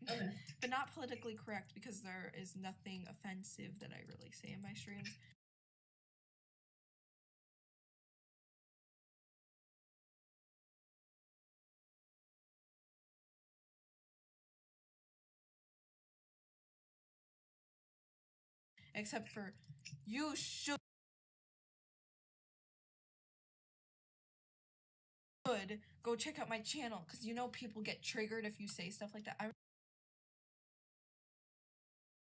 but not politically correct because there is nothing offensive that I really say in my streams. Except for, you should go check out my channel, because you know people get triggered if you say stuff like that. I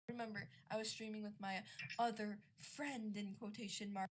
remember I was streaming with my other friend, in quotation marks.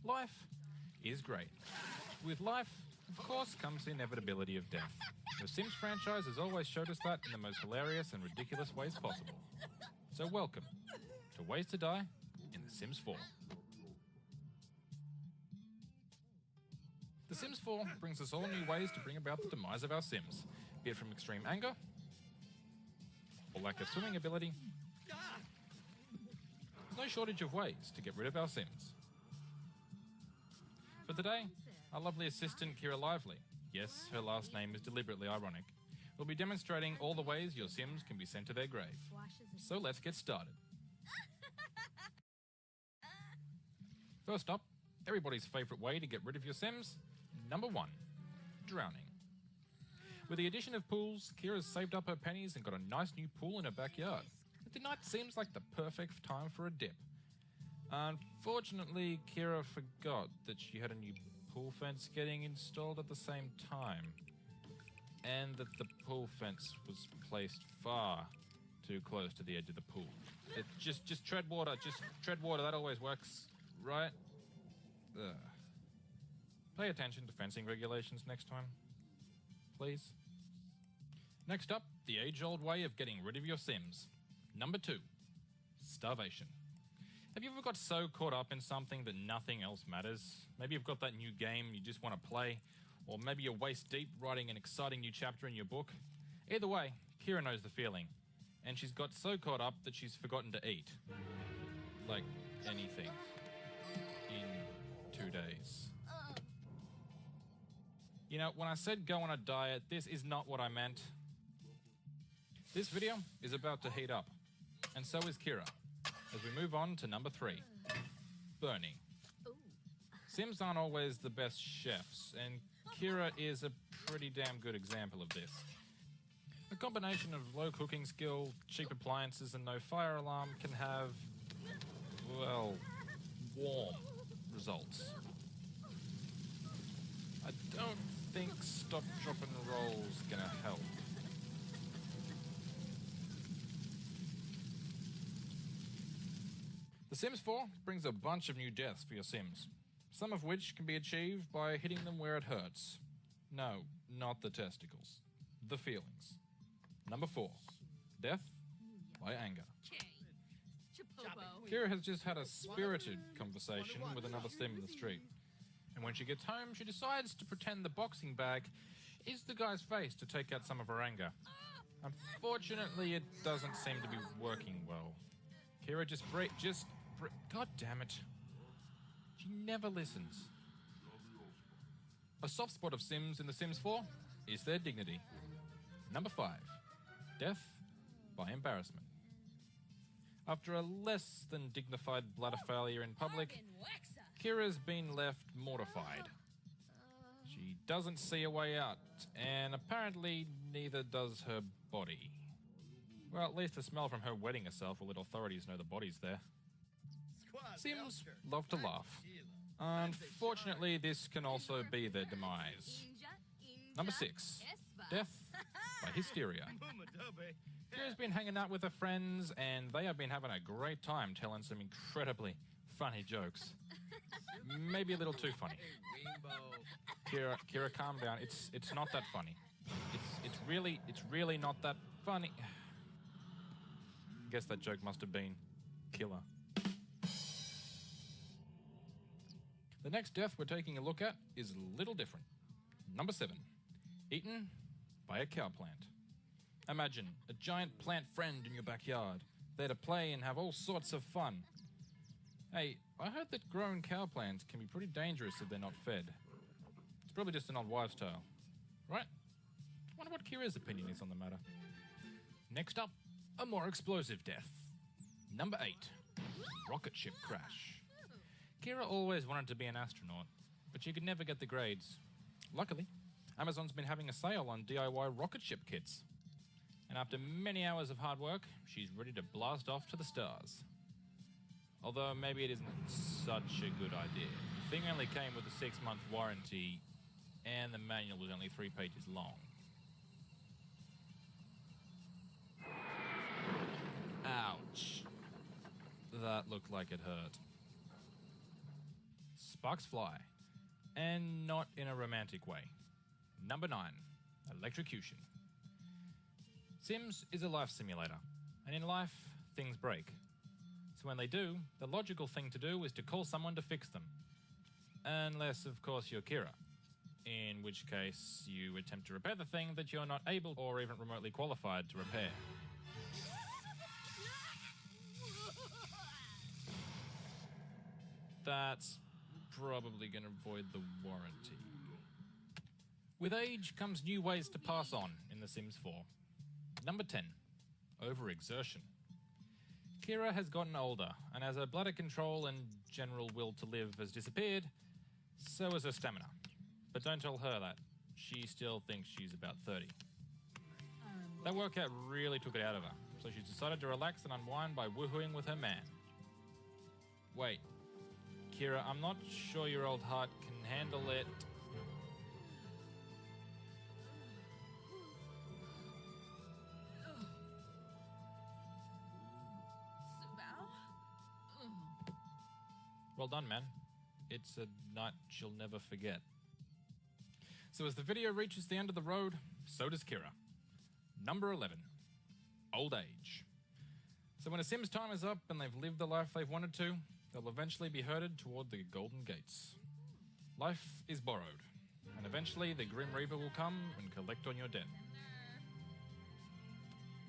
Life is great. With life, of course, comes the inevitability of death. The Sims franchise has always showed us that in the most hilarious and ridiculous ways possible. So welcome to Ways to Die in The Sims 4. The Sims 4 brings us all new ways to bring about the demise of our Sims, be it from extreme anger or lack of swimming ability. There's no shortage of ways to get rid of our Sims. For today, our lovely assistant Kira Lively, yes, her last name is deliberately ironic, will be demonstrating all the ways your Sims can be sent to their grave. So let's get started. First up, everybody's favourite way to get rid of your Sims, number 1, drowning. With the addition of pools, Kira's saved up her pennies and got a nice new pool in her backyard. Tonight seems like the perfect time for a dip. Unfortunately, Kira forgot that she had a new pool fence getting installed at the same time, and that the pool fence was placed far too close to the edge of the pool. Just tread water, that always works, right? Ugh. Pay attention to fencing regulations next time, please. Next up, the age-old way of getting rid of your Sims. Number 2, starvation. Have you ever got so caught up in something that nothing else matters? Maybe you've got that new game you just want to play, or maybe you're waist deep writing an exciting new chapter in your book. Either way, Kira knows the feeling, and she's got so caught up that she's forgotten to eat. Like anything. In 2 days. You know, when I said go on a diet, this is not what I meant. This video is about to heat up, and so is Kira. As we move on to number 3, burning. Sims aren't always the best chefs, and Kira is a pretty damn good example of this. A combination of low cooking skill, cheap appliances, and no fire alarm can have, well, warm results. I don't think stop, drop, and roll's gonna help. The Sims 4 brings a bunch of new deaths for your Sims, some of which can be achieved by hitting them where it hurts. No, not the testicles. The feelings. Number 4, death by anger. Kira has just had a spirited conversation with another Sim in the street, and when she gets home, she decides to pretend the boxing bag is the guy's face to take out some of her anger. Unfortunately, it doesn't seem to be working well. Kira God damn it. She never listens. A soft spot of Sims in The Sims 4 is their dignity. Number 5, death by embarrassment. After a less than dignified bladder failure in public, Kira's been left mortified. She She doesn't see a way out, and apparently neither does her body. Well, at least the smell from her wetting herself will let authorities know the body's there. Sims love to laugh. Unfortunately, this can also be their demise. Number 6. Death by hysteria. Kira's been hanging out with her friends, and they have been having a great time telling some incredibly funny jokes. Maybe a little too funny. Kira, calm down. It's not that funny. It's really not that funny. Guess that joke must have been killer. The next death we're taking a look at is a little different. Number 7. Eaten by a cow plant. Imagine a giant plant friend in your backyard, there to play and have all sorts of fun. Hey, I heard that growing cow plants can be pretty dangerous if they're not fed. It's probably just an old wives' tale, right? Wonder what Kira's opinion is on the matter. Next up, a more explosive death. Number 8. Rocket ship crash. Kira always wanted to be an astronaut, but she could never get the grades. Luckily, Amazon's been having a sale on DIY rocket ship kits. And after many hours of hard work, she's ready to blast off to the stars. Although maybe it isn't such a good idea. The thing only came with a 6-month warranty, and the manual was only 3 pages long. Ouch. That looked like it hurt. Sparks fly, and not in a romantic way. Number 9, electrocution. Sims is a life simulator, and in life, things break. So when they do, the logical thing to do is to call someone to fix them. Unless, of course, you're Kira, in which case you attempt to repair the thing that you're not able or even remotely qualified to repair. That's probably going to void the warranty. With age comes new ways to pass on in The Sims 4. Number 10, overexertion. Kira has gotten older, and as her bladder control and general will to live has disappeared, so has her stamina. But don't tell her that. She still thinks she's about 30. That workout really took it out of her, so she's decided to relax and unwind by woohooing with her man. Wait, Kira, I'm not sure your old heart can handle it. Well done, man. It's a night she'll never forget. So as the video reaches the end of the road, so does Kira. Number 11, old age. So when a Sim's time is up and they've lived the life they've wanted to, they'll eventually be herded toward the Golden Gates. Life is borrowed, and eventually the Grim Reaper will come and collect on your debt.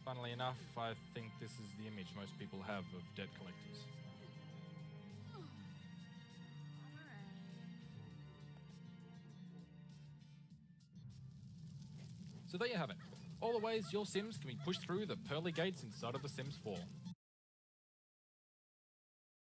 Funnily enough, I think this is the image most people have of debt collectors. So there you have it. All the ways your Sims can be pushed through the pearly gates inside of The Sims 4.